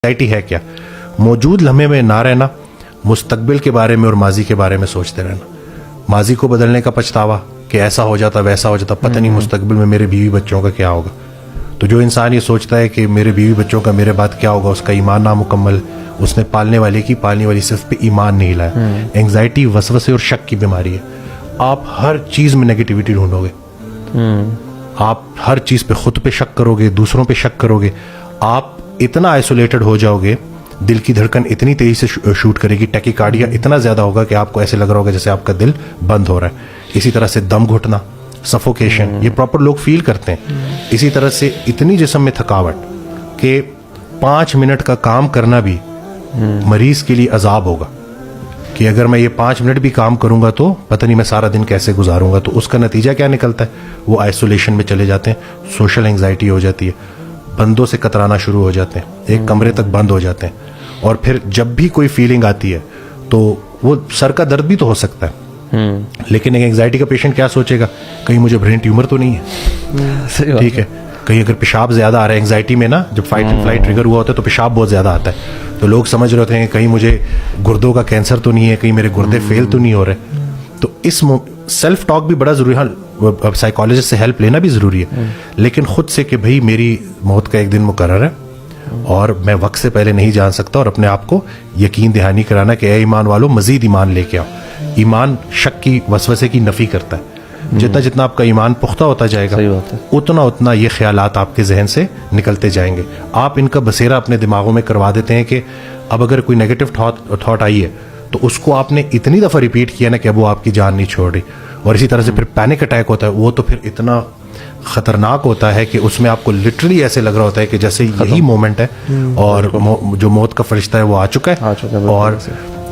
Anxiety है क्या? मौजूद लम्हे में ना रहना, मुस्तकबिल के बारे में और माजी के बारे में सोचते रहना, माजी को बदलने का पछतावा कि ऐसा हो जाता वैसा हो जाता, पता नहीं मुस्तकबिल में मेरे बीवी बच्चों का क्या होगा. तो जो इंसान ये सोचता है कि मेरे बीवी बच्चों का मेरे बाद क्या होगा, उसका ईमान नामुकम्मल, उसने पालने वाली सिर्फ पे ईमान नहीं लाया. एंग्जाइटी वसवसे और शक की बीमारी है. आप हर चीज़ में नेगेटिविटी ढूंढोगे, आप हर चीज़ पे खुद पे शक करोगे, दूसरों पे शक करोगे, आप इतना आइसोलेटेड हो जाओगे, दिल की धड़कन इतनी तेजी से शूट करेगी, टैकीकार्डिया इतना ज़्यादा होगा कि आपको ऐसे लग रहा होगा जैसे आपका दिल बंद हो रहा है. इसी तरह से दम घुटना, सफोकेशन, ये प्रॉपर लोग फील करते हैं. इसी तरह से इतनी जिस्म में थकावट कि 5 मिनट का काम करना भी मरीज के लिए अजाब होगा कि अगर मैं ये 5 मिनट भी काम करूंगा तो पता नहीं मैं सारा दिन कैसे गुजारूंगा. तो उसका नतीजा क्या निकलता है? वो आइसोलेशन में चले जाते हैं, सोशल एंग्जाइटी हो जाती है, बंदों से कतराना शुरू हो जाते हैं, एक कमरे तक बंद हो जाते हैं. और फिर जब भी कोई फीलिंग आती है तो वो सर का दर्द भी तो हो सकता है, लेकिन एक एंग्जाइटी का पेशेंट क्या सोचेगा, कहीं मुझे ब्रेन ट्यूमर तो नहीं है, ठीक है, कहीं अगर पेशाब ज्यादा आ रहा है. एंग्जाइटी में ना जब फाइट एंड फ्लाइट ट्रिगर हुआ होता है तो पेशाब बहुत ज्यादा आता है, तो लोग समझ रहे होते हैं कहीं मुझे गुर्दों का कैंसर तो नहीं है, कहीं मेरे गुर्दे फेल तो नहीं हो रहे. तो इस सेल्फ टॉक भी बड़ा जरूरी है. हाँ, साइकोलॉजिस्ट से हेल्प लेना भी जरूरी है, लेकिन खुद से कि भाई मेरी मौत का एक दिन मुकर्रर है और मैं वक्त से पहले नहीं जान सकता, और अपने आप को यकीन दहानी कराना कि ए ईमान वालों मजीद ईमान लेके आओ. ईमान शक की वसवसे की नफी करता है. जितना जितना आपका ईमान पुख्ता होता जाएगा उतना उतना ये ख्यालात आपके जहन से निकलते जाएंगे. आप इनका बसेरा अपने दिमागों में करवा देते हैं कि अब अगर कोई नेगेटिव थॉट आई है तो उसको आपने इतनी दफ़ा रिपीट किया ना कि अब वो आपकी जान नहीं छोड़ रही. और इसी तरह से फिर पैनिक अटैक होता है, वो तो फिर इतना खतरनाक होता है कि उसमें आपको लिटरली ऐसे लग रहा होता है कि जैसे यही मोमेंट है और जो मौत का फरिश्ता है वो आ चुका है. और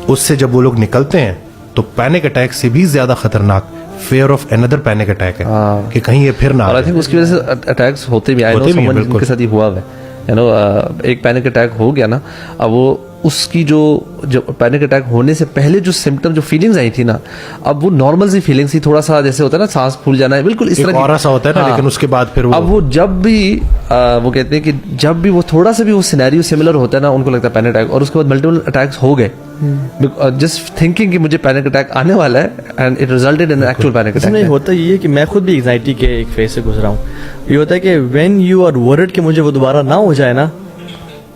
उससे जब वो लोग निकलते हैं तो पैनिक अटैक से भी ज्यादा खतरनाक fair of another panic attack है कि कहीं ये फिर ना. और आई थिंक उसकी वजह से अटैक्स होते भी, आई नो समवन जिनके साथ ये हुआ है, यू नो, एक पैनिक अटैक हो गया ना, अब वो उसकी जो पैनिक अटैक होने से पहले जो सिम्टम, जो फीलिंग्स आई थी ना, अब वो नॉर्मल सी फीलिंग्स थी, थोड़ा सा जैसे होता है ना सांस फूल जाना है, बिल्कुल इस तरह और सा होता है ना. लेकिन उसके बाद फिर अब वो जब भी वो कहते हैं कि जब भी वो थोड़ा सा भी वो सिनेरियो सिमिलर होता है ना, उनको लगता है पैनिक अटैक, और उसके बाद मल्टीपल अटैक्स हो गए जस्ट थिंकिंग कि मुझे पैनिक अटैक आने वाला है, and it resulted in actual panic attack. नहीं होता ये कि मैं खुद भी एंग्जाइटी के एक फेज से गुजरा हूँ. ये होता है कि व्हेन यू आर वरिड कि मुझे वो दोबारा ना हो जाए ना,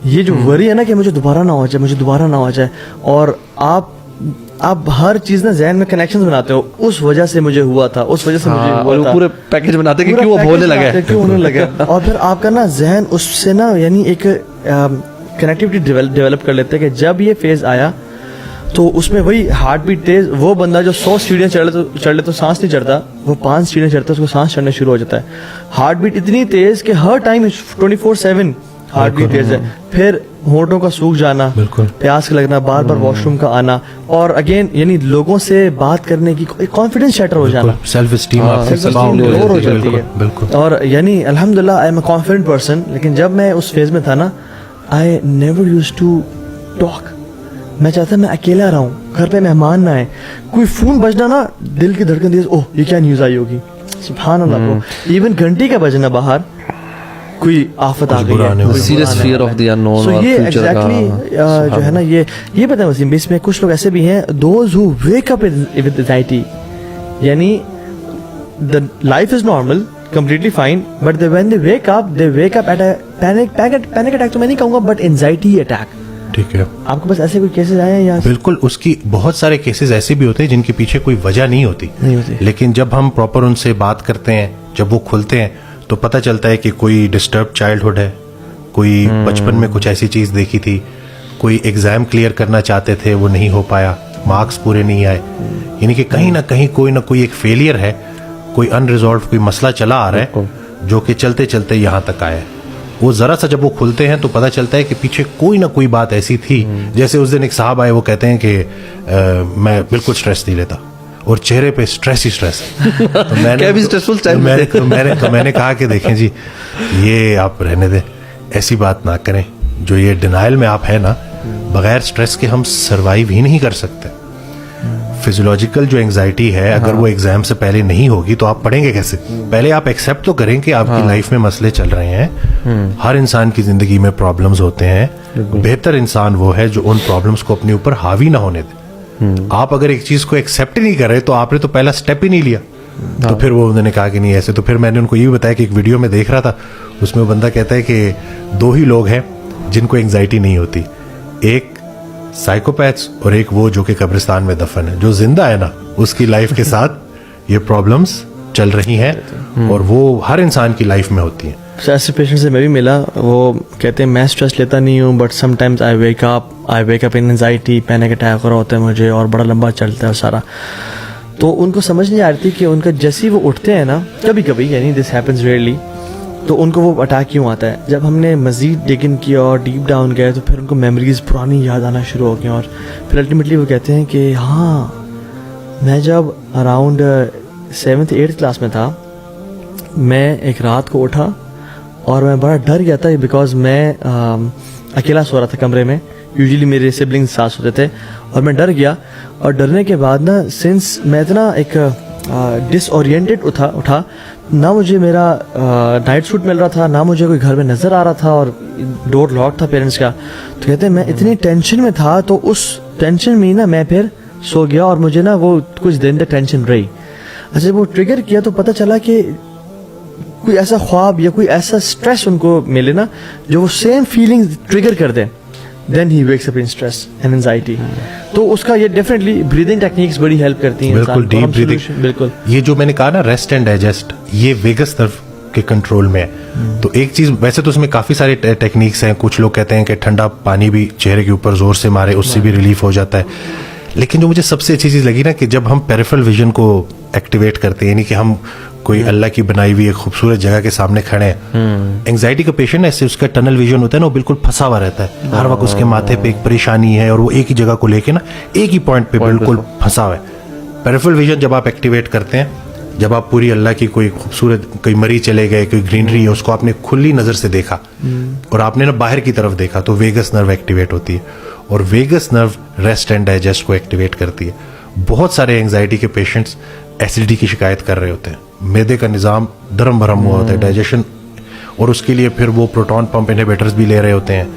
ये जो वरी है ना कि मुझे दोबारा ना हो जाए, मुझे दोबारा ना हो जाए, और आप हर चीज ना जहन में कनेक्शंस बनाते हो, उस वजह से मुझे हुआ था, उस वजह से मुझे हुआ था, पूरे पैकेज बनाते कि क्यों अब होने लगा है, क्यों होने लगा. और फिर आपका ना जहन उससे ना यानी एक कनेक्टिविटी डेवलप कर लेते हैं कि जब ये फेज आया तो उसमें वही हार्ट बीट तेज, वो बंदा जो 100 सीढ़ियाँ चढ़ ले तो सांस नहीं चढ़ता, वो 5 सीढ़ियाँ चढ़ता है उसको सांस चढ़ना शुरू हो जाता है. हार्ट बीट इतनी तेज कि हर टाइम 24/7 हार्ट बीट तेज है. फिर होंठों का सूख जाना, प्यास लगना, बार बार वॉशरूम का आना, और अगेन यानी लोगों से बात करने की कॉन्फिडेंस शैटर हो जाना, सेल्फ एस्टीम लो हो जाती है. और यानी अल्हम्दुलिल्लाह I am a confident person, लेकिन जब मैं उस फेज में था ना, I never used to talk. मैं चाहता मैं अकेला रहूं, घर पे मेहमान ना आए, कोई फोन बजना ना दिल की धड़कन तेज, ओह ये क्या न्यूज आई होगी, सुभान अल्लाह. इवन घंटी का बजना बाहर कोई आफत आ गई है, serious fear of the unknown. So ये एग्जैक्टली जो है ना, ये पता है वसीम, इसमें कुछ लोग ऐसे भी हैं, those who wake up with anxiety, यानी the life is normal completely fine, but when they wake up at a panic attack तो मैं नहीं कहूँगा, but anxiety attack. ठीक है. आपके पास ऐसे कोई केसेस आए हैं या? बिल्कुल, उसकी बहुत सारे केसेस ऐसे भी होते हैं जिनके पीछे कोई वजह नहीं होती, लेकिन जब हम प्रॉपर उनसे बात करते हैं, जब वो खुलते हैं तो पता चलता है कि कोई डिस्टर्ब चाइल्डहुड है, कोई बचपन में कुछ ऐसी चीज देखी थी, कोई एग्जाम क्लियर करना चाहते थे वो नहीं हो पाया, मार्क्स पूरे नहीं आए, यानी कि कहीं ना कहीं कोई ना कोई एक फेलियर है, कोई अनरिजॉल्व कोई मसला चला आ रहा है जो कि चलते चलते यहाँ तक आया है. वो जरा सा जब वो खुलते हैं तो पता चलता है कि पीछे कोई ना कोई बात ऐसी थी. जैसे उस दिन एक साहब आए, वो कहते हैं कि मैं बिल्कुल स्ट्रेस नहीं लेता और चेहरे पे स्ट्रेस ही स्ट्रेस है. तो मैंने कहा कि देखें जी, ये आप रहने दें, ऐसी बात ना करें. जो ये डिनाइल में आप है ना, बगैर स्ट्रेस के हम सरवाइव ही नहीं कर सकते. फिजियोलॉजिकल जो एंग्जाइटी है, अगर वो एग्जाम से पहले नहीं होगी तो आप पढ़ेंगे कैसे? पहले आप एक्सेप्ट तो करें कि आपकी लाइफ में मसले चल रहे हैं, हर इंसान की जिंदगी में प्रॉब्लम्स होते हैं। बेहतर इंसान वो है जो उन प्रॉब्लम्स को अपने ऊपर हावी ना होने दे। आप अगर एक चीज को एक्सेप्ट ही नहीं कर रहे तो आपने तो पहला स्टेप ही नहीं लिया। तो फिर वो उन्होंने कहा कि नहीं ऐसे, तो फिर मैंने उनको ये भी बताया कि एक वीडियो में देख रहा था, उसमें वो बंदा कहता है कि 2 ही लोग हैं जिनको एंग्जाइटी नहीं होती, एक साइकोपैथ्स और एक वो जो कि कब्रिस्तान में दफन है। जो जिंदा है ना, उसकी लाइफ के साथ ये प्रॉब्लम्स चल रही हैं और वो हर इंसान की लाइफ में होती हैं। ऐसे पेशेंट से मैं भी मिला, वो कहते हैं मैं स्ट्रेस लेता नहीं हूँ, but sometimes I wake up in anxiety, panic attack हो रहा होता है मुझे और बड़ा लंबा चलता है सारा। तो उनको समझ नहीं आ रही थी कि उनका जैसे ही वो उठते हैं ना, कभी कभी, यानी दिस हैपेंस रेयरली, तो उनको वो अटैक क्यों आता है। जब हमने मज़ीद डिग इन किया और डीप डाउन गए तो फिर उनको मेमोरीज पुरानी याद आना शुरू हो गई, और फिर अल्टीमेटली वो कहते हैं कि हाँ, मैं जब अराउंड 7th 8th क्लास में था, मैं एक रात को उठा और मैं बड़ा डर गया था, बिकॉज मैं अकेला सो रहा था कमरे में। यूजुअली मेरे सिबलिंग्स साथ सोते थे, और मैं डर गया। और डरने के बाद ना, सिंस मैं इतना एक डिसओरिएंटेड उठा, ना मुझे मेरा नाइट सूट मिल रहा था, ना मुझे कोई घर में नज़र आ रहा था, और डोर लॉक था पेरेंट्स का। तो कहते हैं मैं इतनी टेंशन में था, तो उस टेंशन में ही ना मैं फिर सो गया, और मुझे ना वो कुछ दिन तक टेंशन रही। अच्छा, वो ट्रिगर किया तो पता चला कि कोई ऐसा ख्वाब या कोई ऐसा स्ट्रेस उनको मिले ना जो वो सेम फीलिंग्स ट्रिगर कर दे, then he wakes up in stress and anxiety. तो उसका ये डेफिनेटली ब्रीदिंग टेक्निक्स बड़ी हेल्प करती हैं। बिल्कुल, डीप ब्रीदिंग। बिल्कुल, ये जो मैंने कहा ना, रेस्ट एंड डाइजेस्ट, ये वेगस नर्व के कंट्रोल में है। तो एक चीज, वैसे तो उसमें काफी सारे टेक्निक्स हैं। कुछ लोग कहते हैं कि ठंडा पानी भी चेहरे के ऊपर जोर से मारे, उससे भी रिलीफ हो जाता है। लेकिन जो मुझे सबसे अच्छी चीज लगी ना, कि जब हम पेरिफेरल विजन को एक्टिवेट करते हैं, यानी कि हम कोई अल्लाह की बनाई हुई एक खूबसूरत जगह के सामने खड़े हैं। एंग्जाइटी का पेशेंट है, उसका टनल विजन होता है ना, वो बिल्कुल फंसा हुआ रहता है। हर वक्त उसके माथे पे एक परेशानी है और वो एक ही जगह को लेके ना, एक ही पॉइंट पे बिल्कुल फंसा हुआ है। पेरिफेरल विजन जब आप एक्टिवेट करते हैं, जब आप पूरी अल्लाह की कोई खूबसूरत, कोई मरी चले गए, कोई ग्रीनरी है, उसको आपने खुली नजर से देखा और आपने ना बाहर की तरफ देखा, तो वेगस नर्व एक्टिवेट होती है, और vagus nerve rest and digest को एक्टिवेट करती है। बहुत सारे एंग्जाइटी के पेशेंट्स एसिडिटी की शिकायत कर रहे होते हैं, मैदे का निज़ाम दरम भरम हुआ होता है, डाइजेशन, और उसके लिए फिर वो प्रोटॉन पंप इनहिबिटर्स भी ले रहे होते हैं,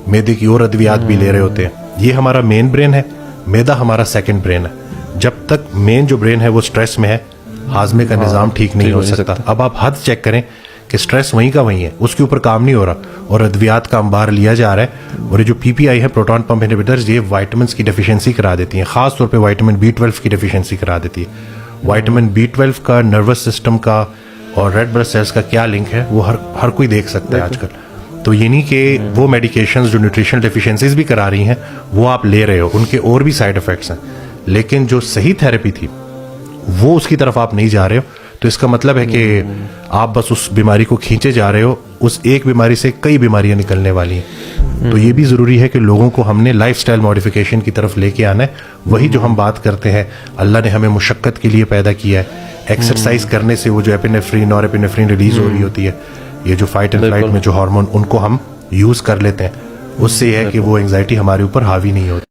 मैदे की और अद्वियात भी ले रहे होते हैं। ये हमारा मेन ब्रेन है, मैदा हमारा सेकंड ब्रेन है। जब तक मेन जो ब्रेन है वो स्ट्रेस में है, हाजमे का निज़ाम ठीक नहीं हो सकता। अब आप हद चेक करें कि स्ट्रेस वहीं का वहीं है, उसके ऊपर काम नहीं हो रहा, और अद्वियात का अंबार लिया जा रहा है। और ये जो पीपीआई है, प्रोटॉन पंप इनहिबिटर्स, ये वाइटामिन की डेफिशिएंसी करा देती हैं, खास तौर पे विटामिन B12 की डेफिशिएंसी करा देती है। विटामिन B12 का नर्वस सिस्टम का और रेड ब्लड सेल्स का क्या लिंक है, वो हर कोई देख सकता है आजकल। तो ये नहीं कि वो मेडिकेशंस जो न्यूट्रिशनल डेफिशिएंसीज भी करा रही हैं वो आप ले रहे हो, उनके और भी साइड इफेक्ट्स हैं, लेकिन जो सही थेरेपी थी वो उसकी तरफ आप नहीं जा रहे हो। तो इसका मतलब है कि आप बस उस बीमारी को खींचे जा रहे हो, उस एक बीमारी से कई बीमारियां निकलने वाली हैं। तो ये भी ज़रूरी है कि लोगों को हमने लाइफस्टाइल मॉडिफिकेशन की तरफ लेके आना है। वही जो हम बात करते हैं, अल्लाह ने हमें मुशक्क़त के लिए पैदा किया है। एक्सरसाइज करने से वो जो एपिनेफ्रीन और एपिनेफ्रीन रिलीज हो रही होती है, ये जो फाइट एंड फ्लाइट में जो हार्मोन, उनको हम यूज़ कर लेते हैं, उससे यह है कि वो एंग्जाइटी हमारे ऊपर हावी नहीं होती।